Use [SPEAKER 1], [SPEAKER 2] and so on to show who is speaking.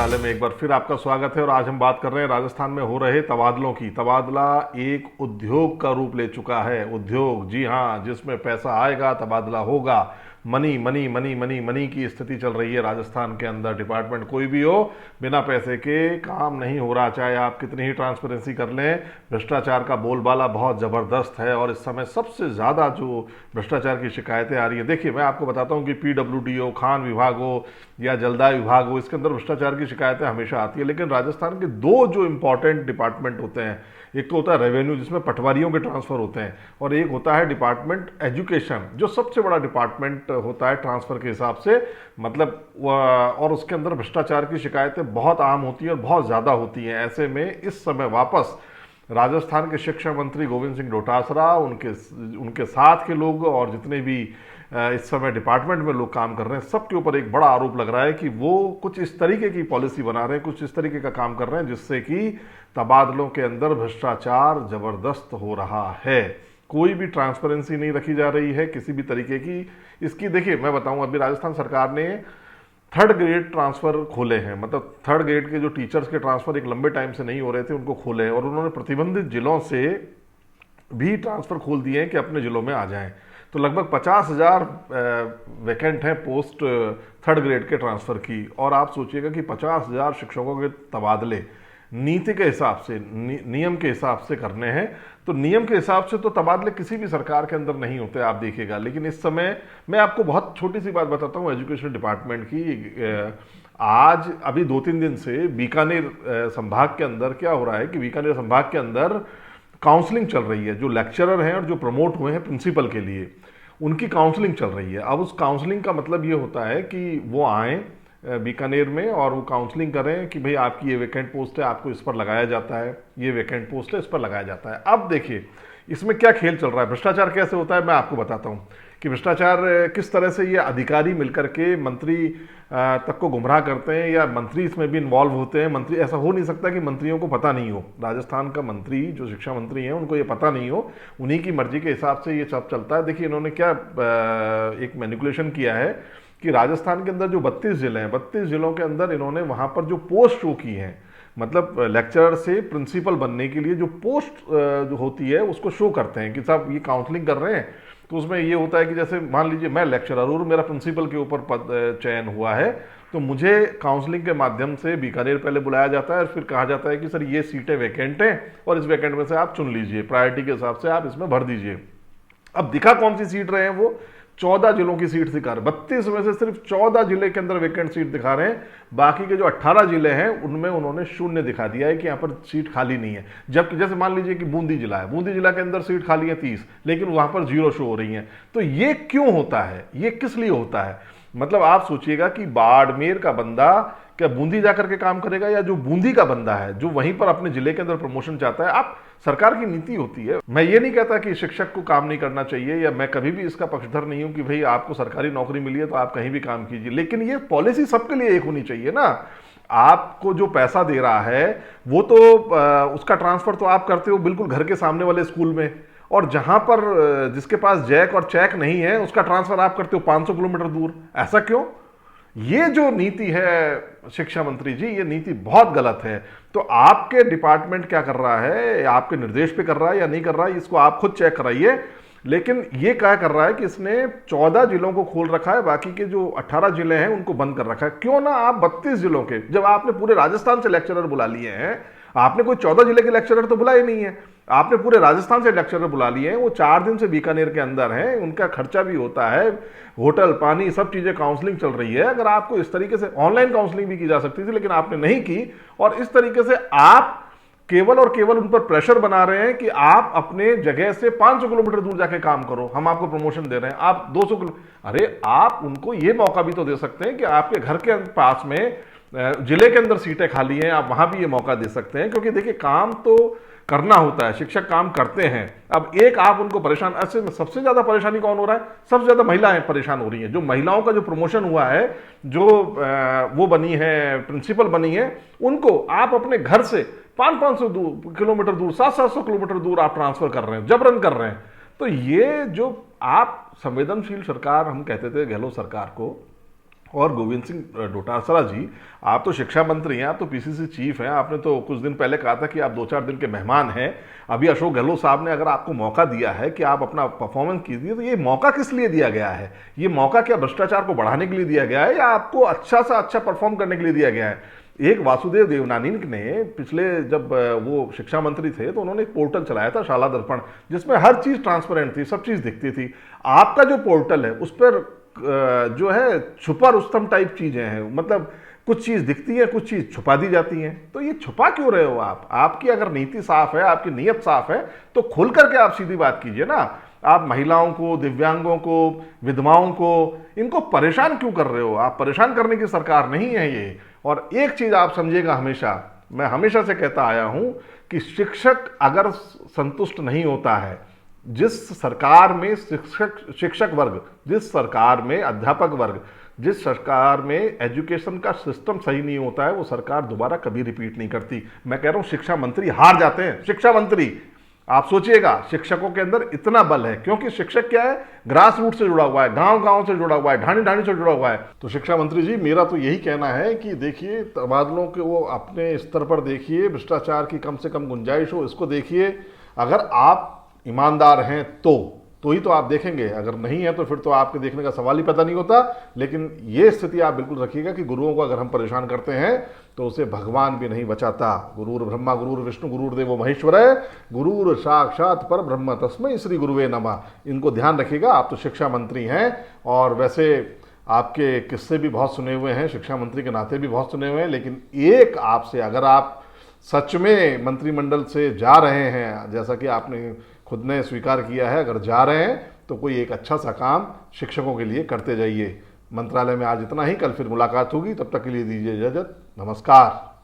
[SPEAKER 1] संग्रहालय में एक बार फिर आपका स्वागत है। और आज हम बात कर रहे हैं राजस्थान में हो रहे तबादलों की। तबादला एक उद्योग का रूप ले चुका है। उद्योग, जी हाँ, जिसमें पैसा आएगा तबादला होगा। Money money money money money की स्थिति चल रही है राजस्थान के अंदर। डिपार्टमेंट कोई भी हो, बिना पैसे के काम नहीं हो रहा। चाहे आप कितनी ही ट्रांसपेरेंसी कर लें, भ्रष्टाचार का बोलबाला बहुत ज़बरदस्त है। और इस समय सबसे ज़्यादा जो भ्रष्टाचार की शिकायतें आ रही हैं, देखिए मैं आपको बताता हूं कि पीडब्ल्यूडी हो, खान विभाग हो या जलदाय विभाग हो, इसके अंदर भ्रष्टाचार की शिकायतें हमेशा आती है। लेकिन राजस्थान के दो जो इंपॉर्टेंट डिपार्टमेंट होते हैं, एक तो होता है रेवेन्यू जिसमें पटवारियों के ट्रांसफर होते हैं, और एक होता है डिपार्टमेंट एजुकेशन जो सबसे बड़ा डिपार्टमेंट होता है ट्रांसफर के हिसाब से। मतलब और उसके अंदर भ्रष्टाचार की शिकायतें बहुत आम होती हैं और बहुत ज़्यादा होती हैं। ऐसे में इस समय वापस राजस्थान के शिक्षा मंत्री गोविंद सिंह डोटासरा, उनके साथ के लोग और जितने भी इस समय डिपार्टमेंट में लोग काम कर रहे हैं, सबके ऊपर एक बड़ा आरोप लग रहा है कि वो कुछ इस तरीके की पॉलिसी बना रहे हैं, कुछ इस तरीके का काम कर रहे हैं जिससे कि तबादलों के अंदर भ्रष्टाचार जबरदस्त हो रहा है। कोई भी ट्रांसपेरेंसी नहीं रखी जा रही है किसी भी तरीके की। इसकी देखिए मैं बताऊं, अभी राजस्थान सरकार ने थर्ड ग्रेड ट्रांसफर खोले हैं। मतलब थर्ड ग्रेड के जो टीचर्स के ट्रांसफर एक लंबे टाइम से नहीं हो रहे थे, उनको खोले हैं। और उन्होंने प्रतिबंधित जिलों से भी ट्रांसफर खोल दिए हैं कि अपने जिलों में आ जाएं। तो लगभग 50,000 वैकेंट हैं पोस्ट थर्ड ग्रेड के ट्रांसफर की। और आप सोचिएगा कि 50,000 शिक्षकों के तबादले नीति के हिसाब से, नियम के हिसाब से करने हैं। तो नियम के हिसाब से तो तबादले किसी भी सरकार के अंदर नहीं होते, आप देखिएगा। लेकिन इस समय मैं आपको बहुत छोटी सी बात बताता हूँ एजुकेशन डिपार्टमेंट की। आज अभी 2-3 दिन से बीकानेर संभाग के अंदर क्या हो रहा है कि बीकानेर संभाग के अंदर काउंसलिंग चल रही है। जो लेक्चरर हैं और जो प्रमोट हुए हैं प्रिंसिपल के लिए, उनकी काउंसलिंग चल रही है। अब उस काउंसलिंग का मतलब ये होता है कि वो आएँ बीकानेर में और वो काउंसलिंग करें कि भाई आपकी ये वैकेंट पोस्ट है, आपको इस पर लगाया जाता है, ये वैकेंट पोस्ट है, इस पर लगाया जाता है। अब देखिए इसमें क्या खेल चल रहा है, भ्रष्टाचार कैसे होता है, मैं आपको बताता हूँ कि भ्रष्टाचार किस तरह से ये अधिकारी मिलकर के मंत्री तक को गुमराह करते हैं, या मंत्री इसमें भी इन्वॉल्व होते हैं। मंत्री, ऐसा हो नहीं सकता कि मंत्रियों को पता नहीं हो। राजस्थान का मंत्री जो शिक्षा मंत्री हैं उनको ये पता नहीं हो, उन्हीं की मर्जी के हिसाब से ये सब चलता है। देखिए इन्होंने क्या एक मैनिपुलेशन किया है कि राजस्थान के अंदर जो 32 जिले हैं, 32 जिलों के अंदर इन्होंने वहां पर जो पोस्ट शो की हैं, मतलब लेक्चरर से प्रिंसिपल बनने के लिए जो पोस्ट जो होती है उसको शो करते हैं कि साहब ये काउंसलिंग कर रहे हैं। तो उसमें ये होता है कि जैसे मान लीजिए मैं लेक्चरर और मेरा प्रिंसिपल के ऊपर पद चयन हुआ है, तो मुझे काउंसलिंग के माध्यम से बीकानेर पहले बुलाया जाता है और फिर कहा जाता है कि सर ये सीटें वैकेंट हैं और इस वैकेंट में से आप चुन लीजिए, प्रायोरिटी के हिसाब से आप इसमें भर दीजिए। अब दिखा कौन सी सीट रहे हैं वो, 14 जिलों की सीट दिखा रहे। 32 में से सिर्फ 14 जिले के अंदर वैकेंट सीट दिखा रहे हैं। बाकी के जो 18 जिले हैं उनमें उन्होंने शून्य दिखा दिया है कि यहाँ पर सीट खाली नहीं है। जबकि जैसे मान लीजिए कि बूंदी जिला है, बूंदी जिला के अंदर सीट खाली है 30, लेकिन वहां पर 0 शो हो रही है। तो ये क्यों होता है, ये किस लिए होता है? मतलब आप सोचिएगा कि बाड़मेर का बंदा क्या बूंदी जाकर के काम करेगा, या जो बूंदी का बंदा है जो वहीं पर अपने जिले के अंदर प्रमोशन चाहता है। आप सरकार की नीति होती है। मैं ये नहीं कहता कि शिक्षक को काम नहीं करना चाहिए, या मैं कभी भी इसका पक्षधर नहीं हूं कि भाई आपको सरकारी नौकरी मिली है तो आप कहीं भी काम कीजिए, लेकिन ये पॉलिसी सबके लिए एक होनी चाहिए ना। आपको जो पैसा दे रहा है वो तो उसका ट्रांसफर तो आप करते हो बिल्कुल घर के सामने वाले स्कूल में, और जहां पर जिसके पास जैक और चैक नहीं है उसका ट्रांसफर आप करते हो 500 किलोमीटर दूर। ऐसा क्यों? ये जो नीति है शिक्षा मंत्री जी, ये नीति बहुत गलत है। तो आपके डिपार्टमेंट क्या कर रहा है, आपके निर्देश पे कर रहा है या नहीं कर रहा है, इसको आप खुद चेक कराइए। लेकिन ये क्या कर रहा है कि इसने 14 जिलों को खोल रखा है, बाकी के जो 18 जिले हैं उनको बंद कर रखा है। क्यों ना आप 32 जिलों के, जब आपने पूरे राजस्थान से लेक्चरर बुला लिए हैं, आपने कोई 14 जिले के लेक्चरर तो बुलाए नहीं है, आपने पूरे राजस्थान से लेक्चरर बुला लिए हैं। वो 4 दिन से बीकानेर के अंदर हैं, उनका खर्चा भी होता है, होटल पानी सब चीजें, काउंसलिंग चल रही है। अगर आपको इस तरीके से ऑनलाइन काउंसलिंग भी की जा सकती थी, लेकिन आपने नहीं की, और इस तरीके से आप केवल और केवल उन पर प्रेशर बना रहे हैं कि आप अपने जगह से 500 किलोमीटर दूर जाके काम करो, हम आपको प्रमोशन दे रहे हैं, आप 200 किलो। अरे आप उनको ये मौका भी तो दे सकते हैं कि आपके घर के पास में जिले के अंदर सीटें खाली हैं, आप वहां भी ये मौका दे सकते हैं। क्योंकि देखिए काम तो करना होता है, शिक्षक काम करते हैं। अब एक आप उनको परेशान, ऐसे में सबसे ज्यादा परेशानी कौन हो रहा है? सबसे ज्यादा महिलाएं परेशान हो रही हैं। जो महिलाओं का जो प्रमोशन हुआ है, जो वो बनी है, प्रिंसिपल बनी है, उनको आप अपने घर से 500-500 किलोमीटर दूर, 700-700 किलोमीटर दूर आप ट्रांसफर कर रहे हैं, जबरन कर रहे हैं। तो ये जो आप संवेदनशील सरकार हम कहते थे गहलोत सरकार को, और गोविंद सिंह डोटासरा जी, आप तो शिक्षा मंत्री हैं, आप तो पीसीसी चीफ हैं, आपने तो कुछ दिन पहले कहा था कि आप 2-4 दिन के मेहमान हैं। अभी अशोक गहलोत साहब ने अगर आपको मौका दिया है कि आप अपना परफॉर्मेंस कीजिए, तो ये मौका किस लिए दिया गया है? ये मौका क्या भ्रष्टाचार को बढ़ाने के लिए दिया गया है या आपको अच्छा सा अच्छा परफॉर्म करने के लिए दिया गया है? एक वासुदेव देवनानी ने पिछले, जब वो शिक्षा मंत्री थे, तो उन्होंने एक पोर्टल चलाया था शाला दर्पण, जिसमें हर चीज ट्रांसपेरेंट थी, सब चीज दिखती थी। आपका जो पोर्टल है उस पर जो है छुपा रुस्तम टाइप चीजें हैं, मतलब कुछ चीज दिखती है, कुछ चीज छुपा दी जाती हैं। तो ये छुपा क्यों रहे हो आप? आपकी अगर नीति साफ है, आपकी नीयत साफ है, तो खुल करके आप सीधी बात कीजिए ना। आप महिलाओं को, दिव्यांगों को, विधवाओं को, इनको परेशान क्यों कर रहे हो? आप परेशान करने की सरकार नहीं है ये। और एक चीज आप समझिएगा, हमेशा मैं हमेशा से कहता आया हूं कि शिक्षक अगर संतुष्ट नहीं होता है, जिस सरकार में शिक्षक वर्ग, जिस सरकार में अध्यापक वर्ग, जिस सरकार में एजुकेशन का सिस्टम सही नहीं होता है, वो सरकार दोबारा कभी रिपीट नहीं करती। मैं कह रहा हूं शिक्षा मंत्री हार जाते हैं। शिक्षा मंत्री, आप सोचिएगा, शिक्षकों के अंदर इतना बल है, क्योंकि शिक्षक क्या है, ग्रास रूट से जुड़ा हुआ है, गांव गांव से जुड़ा हुआ है, ढाणी ढाणी से जुड़ा हुआ है। तो शिक्षा मंत्री जी, मेरा तो यही कहना है कि देखिए, तबादलों के वो अपने स्तर पर देखिए, भ्रष्टाचार की कम से कम गुंजाइश हो, इसको देखिए। अगर आप ईमानदार हैं तो ही तो आप देखेंगे, अगर नहीं है तो फिर तो आपके देखने का सवाल ही पता नहीं होता। लेकिन ये स्थिति आप बिल्कुल रखिएगा कि गुरुओं को अगर हम परेशान करते हैं तो उसे भगवान भी नहीं बचाता। गुरुर ब्रह्मा गुरुर विष्णु गुरुर्देवो महेश्वर है, गुरुर साक्षात पर ब्रह्म तस्मै श्री गुरुवे नमः। इनको ध्यान रखिएगा। आप तो शिक्षा मंत्री हैं, और वैसे आपके किस्से भी बहुत सुने हुए हैं, शिक्षा मंत्री के नाते भी बहुत सुने हुए हैं, लेकिन एक आपसे, अगर आप सच में मंत्रिमंडल से जा रहे हैं, जैसा कि आपने खुद ने स्वीकार किया है, अगर जा रहे हैं तो कोई एक अच्छा सा काम शिक्षकों के लिए करते जाइए। मंत्रालय में आज इतना ही, कल फिर मुलाकात होगी, तब तक के लिए दीजिए इजाजत, नमस्कार।